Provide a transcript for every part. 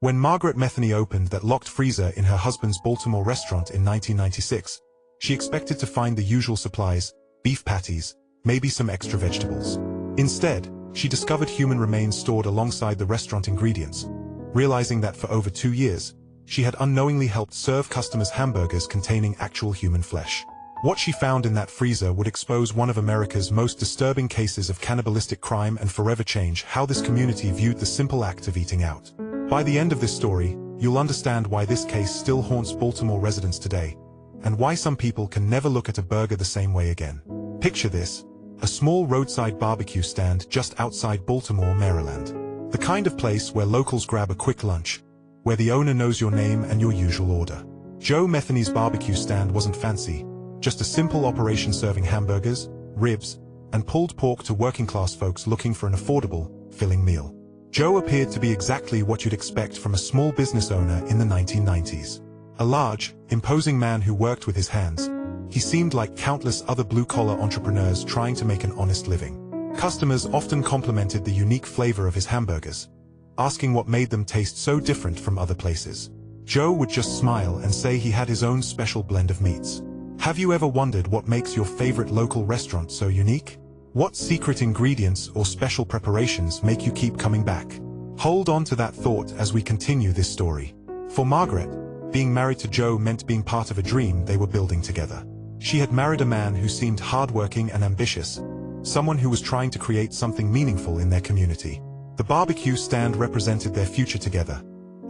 When Margaret Metheny opened that locked freezer in her husband's Baltimore restaurant in 1996, she expected to find the usual supplies, beef patties, maybe some extra vegetables. Instead, she discovered human remains stored alongside the restaurant ingredients, realizing that for over 2 years, she had unknowingly helped serve customers hamburgers containing actual human flesh. What she found in that freezer would expose one of America's most disturbing cases of cannibalistic crime and forever change how this community viewed the simple act of eating out. By the end of this story, you'll understand why this case still haunts Baltimore residents today, and why some people can never look at a burger the same way again. Picture this: a small roadside barbecue stand just outside Baltimore, Maryland. The kind of place where locals grab a quick lunch, where the owner knows your name and your usual order. Joe Metheny's barbecue stand wasn't fancy, just a simple operation serving hamburgers, ribs, and pulled pork to working-class folks looking for an affordable, filling meal. Joe appeared to be exactly what you'd expect from a small business owner in the 1990s. A large, imposing man who worked with his hands, he seemed like countless other blue-collar entrepreneurs trying to make an honest living. Customers often complimented the unique flavor of his hamburgers, asking what made them taste so different from other places. Joe would just smile and say he had his own special blend of meats. Have you ever wondered what makes your favorite local restaurant so unique? What secret ingredients or special preparations make you keep coming back? Hold on to that thought as we continue this story. For Margaret, being married to Joe meant being part of a dream they were building together. She had married a man who seemed hardworking and ambitious, someone who was trying to create something meaningful in their community. The barbecue stand represented their future together,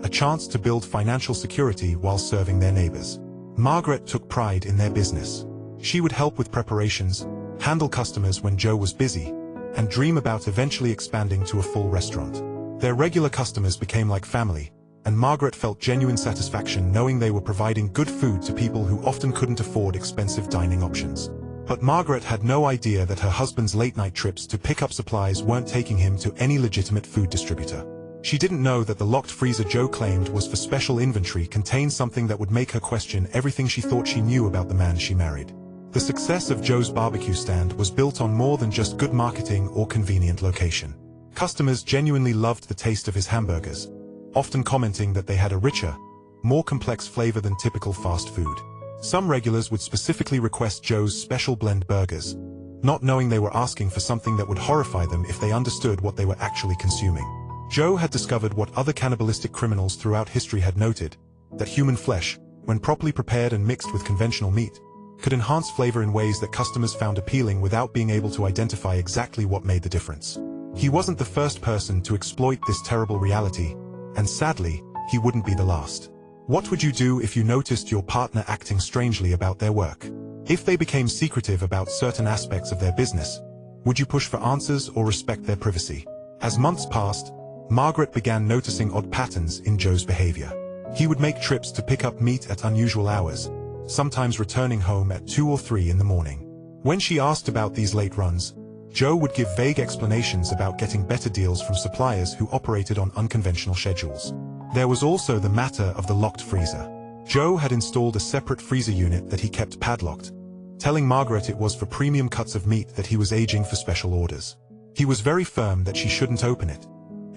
a chance to build financial security while serving their neighbors. Margaret took pride in their business. She would help with preparations, handle customers when Joe was busy, and dream about eventually expanding to a full restaurant. Their regular customers became like family, and Margaret felt genuine satisfaction knowing they were providing good food to people who often couldn't afford expensive dining options. But Margaret had no idea that her husband's late-night trips to pick up supplies weren't taking him to any legitimate food distributor. She didn't know that the locked freezer Joe claimed was for special inventory contained something that would make her question everything she thought she knew about the man she married. The success of Joe's barbecue stand was built on more than just good marketing or convenient location. Customers genuinely loved the taste of his hamburgers, often commenting that they had a richer, more complex flavor than typical fast food. Some regulars would specifically request Joe's special blend burgers, not knowing they were asking for something that would horrify them if they understood what they were actually consuming. Joe had discovered what other cannibalistic criminals throughout history had noted, that human flesh, when properly prepared and mixed with conventional meat, could enhance flavor in ways that customers found appealing without being able to identify exactly what made the difference. He wasn't the first person to exploit this terrible reality, and sadly, he wouldn't be the last. What would you do if you noticed your partner acting strangely about their work? If they became secretive about certain aspects of their business, would you push for answers or respect their privacy? As months passed, Margaret began noticing odd patterns in Joe's behavior. He would make trips to pick up meat at unusual hours, sometimes returning home at 2 or 3 in the morning. When she asked about these late runs, Joe would give vague explanations about getting better deals from suppliers who operated on unconventional schedules. There was also the matter of the locked freezer. Joe had installed a separate freezer unit that he kept padlocked, telling Margaret it was for premium cuts of meat that he was aging for special orders. He was very firm that she shouldn't open it,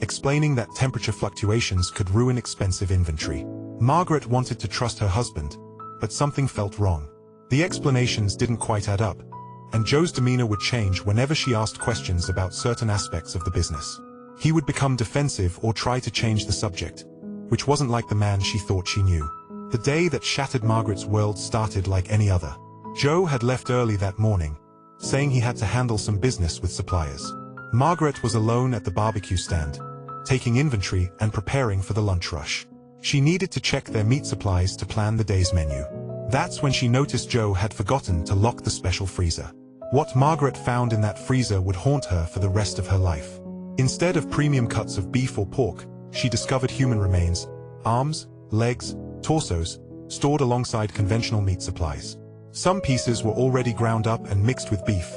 explaining that temperature fluctuations could ruin expensive inventory. Margaret wanted to trust her husband, but something felt wrong. The explanations didn't quite add up, and Joe's demeanor would change whenever she asked questions about certain aspects of the business. He would become defensive or try to change the subject, which wasn't like the man she thought she knew. The day that shattered Margaret's world started like any other. Joe had left early that morning, saying he had to handle some business with suppliers. Margaret was alone at the barbecue stand, taking inventory and preparing for the lunch rush. She needed to check their meat supplies to plan the day's menu. That's when she noticed Joe had forgotten to lock the special freezer. What Margaret found in that freezer would haunt her for the rest of her life. Instead of premium cuts of beef or pork, she discovered human remains, arms, legs, torsos, stored alongside conventional meat supplies. Some pieces were already ground up and mixed with beef,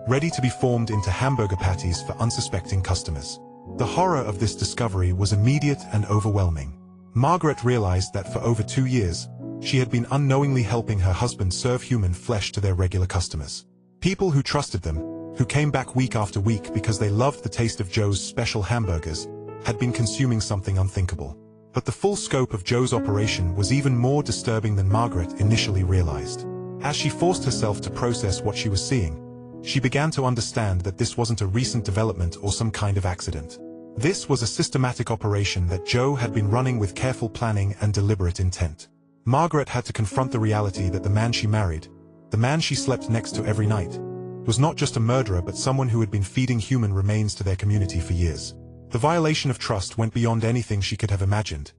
ready to be formed into hamburger patties for unsuspecting customers. The horror of this discovery was immediate and overwhelming. Margaret realized that for over 2 years, she had been unknowingly helping her husband serve human flesh to their regular customers. People who trusted them, who came back week after week because they loved the taste of Joe's special hamburgers, had been consuming something unthinkable. But the full scope of Joe's operation was even more disturbing than Margaret initially realized. As she forced herself to process what she was seeing, she began to understand that this wasn't a recent development or some kind of accident. This was a systematic operation that Joe had been running with careful planning and deliberate intent. Margaret had to confront the reality that the man she married, the man she slept next to every night, was not just a murderer but someone who had been feeding human remains to their community for years. The violation of trust went beyond anything she could have imagined.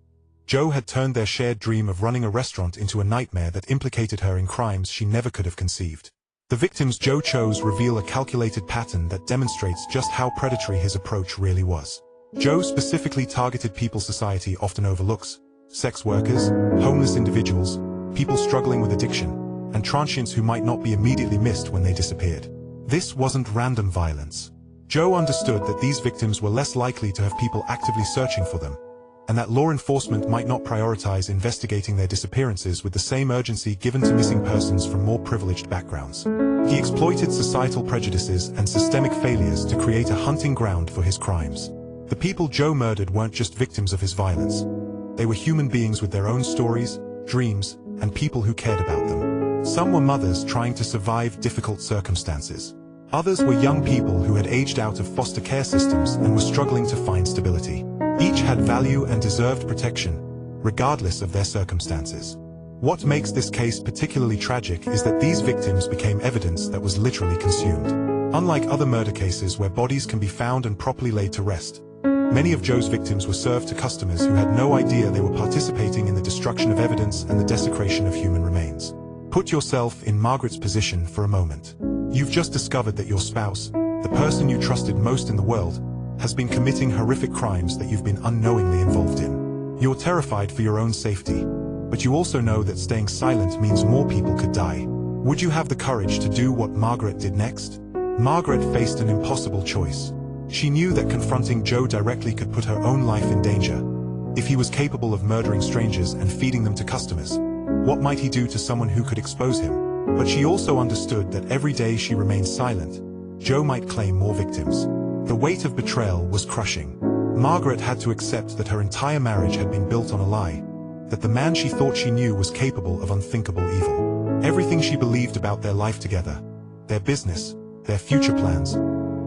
Joe had turned their shared dream of running a restaurant into a nightmare that implicated her in crimes she never could have conceived. The victims Joe chose reveal a calculated pattern that demonstrates just how predatory his approach really was. Joe specifically targeted people society often overlooks: sex workers, homeless individuals, people struggling with addiction, and transients who might not be immediately missed when they disappeared. This wasn't random violence. Joe understood that these victims were less likely to have people actively searching for them, and that law enforcement might not prioritize investigating their disappearances with the same urgency given to missing persons from more privileged backgrounds. He exploited societal prejudices and systemic failures to create a hunting ground for his crimes. The people Joe murdered weren't just victims of his violence. They were human beings with their own stories, dreams, and people who cared about them. Some were mothers trying to survive difficult circumstances. Others were young people who had aged out of foster care systems and were struggling to find stability. Each had value and deserved protection, regardless of their circumstances. What makes this case particularly tragic is that these victims became evidence that was literally consumed. Unlike other murder cases where bodies can be found and properly laid to rest, many of Joe's victims were served to customers who had no idea they were participating in the destruction of evidence and the desecration of human remains. Put yourself in Margaret's position for a moment. You've just discovered that your spouse, the person you trusted most in the world, has been committing horrific crimes that you've been unknowingly involved in. You're terrified for your own safety, but you also know that staying silent means more people could die. Would you have the courage to do what Margaret did next? Margaret faced an impossible choice. She knew that confronting Joe directly could put her own life in danger. If he was capable of murdering strangers and feeding them to customers, what might he do to someone who could expose him? But she also understood that every day she remained silent, Joe might claim more victims. The weight of betrayal was crushing. Margaret had to accept that her entire marriage had been built on a lie, that the man she thought she knew was capable of unthinkable evil. Everything she believed about their life together, their business, their future plans,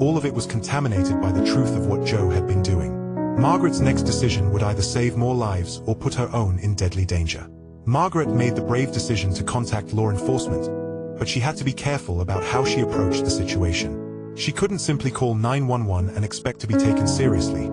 all of it was contaminated by the truth of what Joe had been doing. Margaret's next decision would either save more lives or put her own in deadly danger. Margaret made the brave decision to contact law enforcement, but she had to be careful about how she approached the situation. She couldn't simply call 911 and expect to be taken seriously.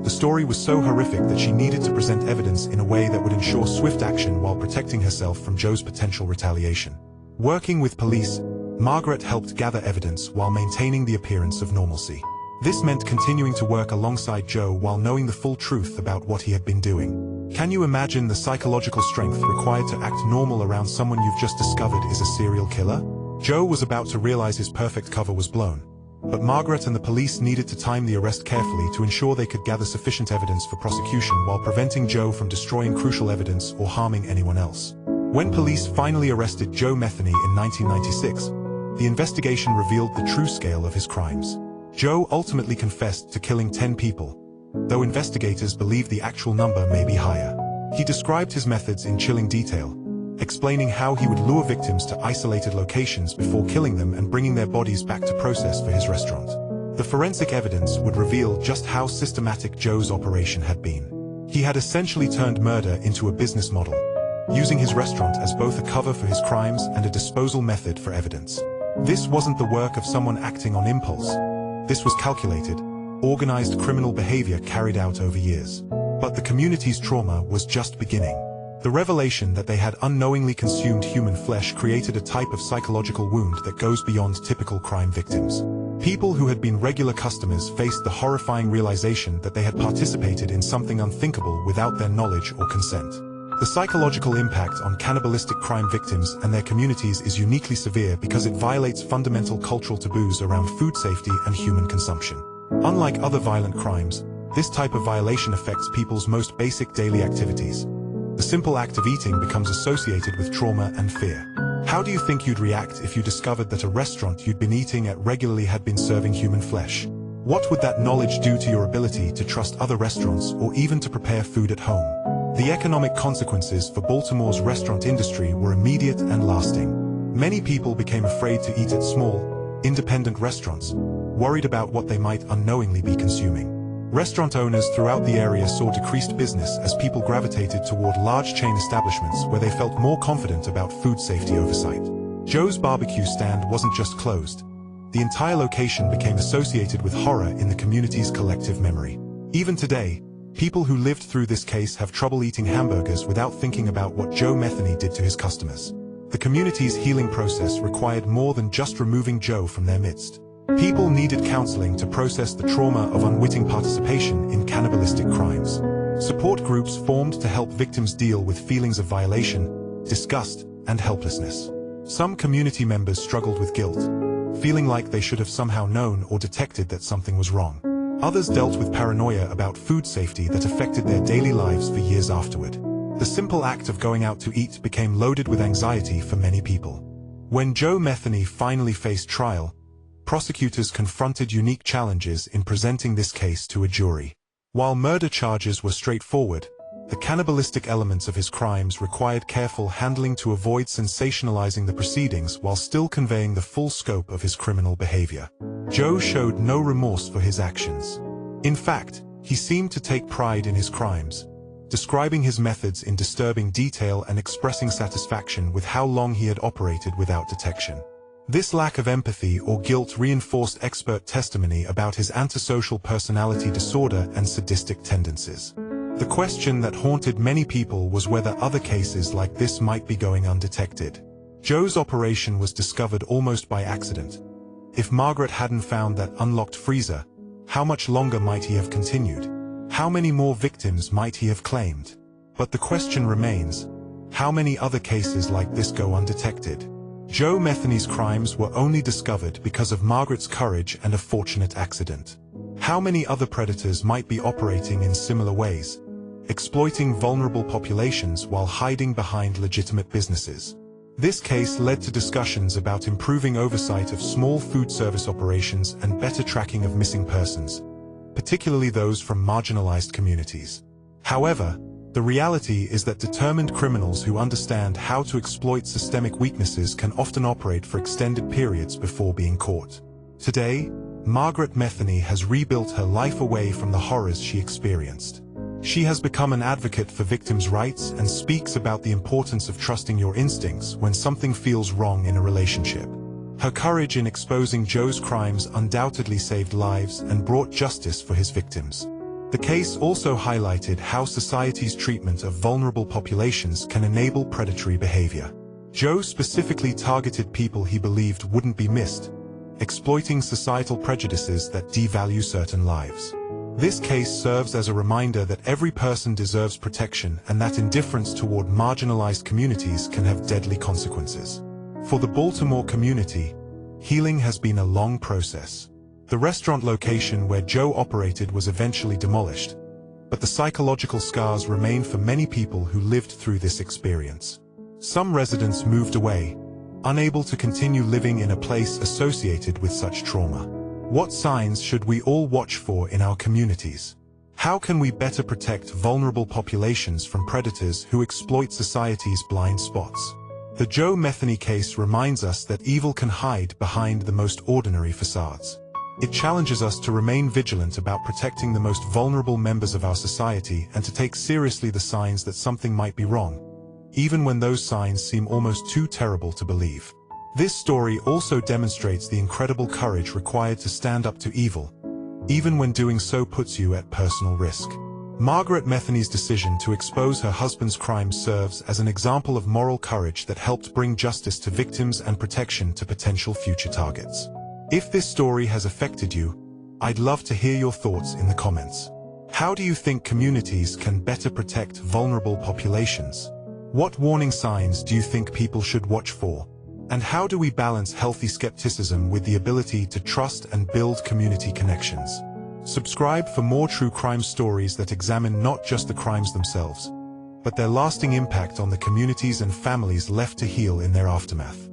The story was so horrific that she needed to present evidence in a way that would ensure swift action while protecting herself from Joe's potential retaliation. Working with police, Margaret helped gather evidence while maintaining the appearance of normalcy. This meant continuing to work alongside Joe while knowing the full truth about what he had been doing. Can you imagine the psychological strength required to act normal around someone you've just discovered is a serial killer? Joe was about to realize his perfect cover was blown, but Margaret and the police needed to time the arrest carefully to ensure they could gather sufficient evidence for prosecution while preventing Joe from destroying crucial evidence or harming anyone else. When police finally arrested Joe Metheny in 1996, the investigation revealed the true scale of his crimes. Joe ultimately confessed to killing 10 people, though investigators believe the actual number may be higher. He described his methods in chilling detail, explaining how he would lure victims to isolated locations before killing them and bringing their bodies back to process for his restaurant. The forensic evidence would reveal just how systematic Joe's operation had been. He had essentially turned murder into a business model, using his restaurant as both a cover for his crimes and a disposal method for evidence. This wasn't the work of someone acting on impulse. This was calculated, organized criminal behavior carried out over years. But the community's trauma was just beginning. The revelation that they had unknowingly consumed human flesh created a type of psychological wound that goes beyond typical crime victims. People who had been regular customers faced the horrifying realization that they had participated in something unthinkable without their knowledge or consent. The psychological impact on cannibalistic crime victims and their communities is uniquely severe because it violates fundamental cultural taboos around food safety and human consumption. Unlike other violent crimes, this type of violation affects people's most basic daily activities. The simple act of eating becomes associated with trauma and fear. How do you think you'd react if you discovered that a restaurant you'd been eating at regularly had been serving human flesh? What would that knowledge do to your ability to trust other restaurants or even to prepare food at home? The economic consequences for Baltimore's restaurant industry were immediate and lasting. Many people became afraid to eat at small, independent restaurants, worried about what they might unknowingly be consuming. Restaurant owners throughout the area saw decreased business as people gravitated toward large chain establishments where they felt more confident about food safety oversight. Joe's barbecue stand wasn't just closed. The entire location became associated with horror in the community's collective memory. Even today, people who lived through this case have trouble eating hamburgers without thinking about what Joe Metheny did to his customers. The community's healing process required more than just removing Joe from their midst. People needed counseling to process the trauma of unwitting participation in cannibalistic crimes. Support groups formed to help victims deal with feelings of violation, disgust, and helplessness. Some community members struggled with guilt, feeling like they should have somehow known or detected that something was wrong. Others dealt with paranoia about food safety that affected their daily lives for years afterward. The simple act of going out to eat became loaded with anxiety for many people. When Joe Metheny finally faced trial, prosecutors confronted unique challenges in presenting this case to a jury. While murder charges were straightforward, the cannibalistic elements of his crimes required careful handling to avoid sensationalizing the proceedings while still conveying the full scope of his criminal behavior. Joe showed no remorse for his actions. In fact, he seemed to take pride in his crimes, describing his methods in disturbing detail and expressing satisfaction with how long he had operated without detection. This lack of empathy or guilt reinforced expert testimony about his antisocial personality disorder and sadistic tendencies. The question that haunted many people was whether other cases like this might be going undetected. Joe's operation was discovered almost by accident. If Margaret hadn't found that unlocked freezer, how much longer might he have continued? How many more victims might he have claimed? But the question remains, how many other cases like this go undetected? Joe Metheny's crimes were only discovered because of Margaret's courage and a fortunate accident. How many other predators might be operating in similar ways, exploiting vulnerable populations while hiding behind legitimate businesses? This case led to discussions about improving oversight of small food service operations and better tracking of missing persons, particularly those from marginalized communities. However, the reality is that determined criminals who understand how to exploit systemic weaknesses can often operate for extended periods before being caught. Today, Margaret Metheny has rebuilt her life away from the horrors she experienced. She has become an advocate for victims' rights and speaks about the importance of trusting your instincts when something feels wrong in a relationship. Her courage in exposing Joe's crimes undoubtedly saved lives and brought justice for his victims. The case also highlighted how society's treatment of vulnerable populations can enable predatory behavior. Joe specifically targeted people he believed wouldn't be missed, exploiting societal prejudices that devalue certain lives. This case serves as a reminder that every person deserves protection and that indifference toward marginalized communities can have deadly consequences. For the Baltimore community, healing has been a long process. The restaurant location where Joe operated was eventually demolished, but the psychological scars remain for many people who lived through this experience. Some residents moved away, unable to continue living in a place associated with such trauma. What signs should we all watch for in our communities? How can we better protect vulnerable populations from predators who exploit society's blind spots? The Joe Metheny case reminds us that evil can hide behind the most ordinary facades. It challenges us to remain vigilant about protecting the most vulnerable members of our society and to take seriously the signs that something might be wrong, even when those signs seem almost too terrible to believe. This story also demonstrates the incredible courage required to stand up to evil, even when doing so puts you at personal risk. Margaret Metheny's decision to expose her husband's crimes serves as an example of moral courage that helped bring justice to victims and protection to potential future targets. If this story has affected you, I'd love to hear your thoughts in the comments. How do you think communities can better protect vulnerable populations? What warning signs do you think people should watch for? And how do we balance healthy skepticism with the ability to trust and build community connections? Subscribe for more true crime stories that examine not just the crimes themselves, but their lasting impact on the communities and families left to heal in their aftermath.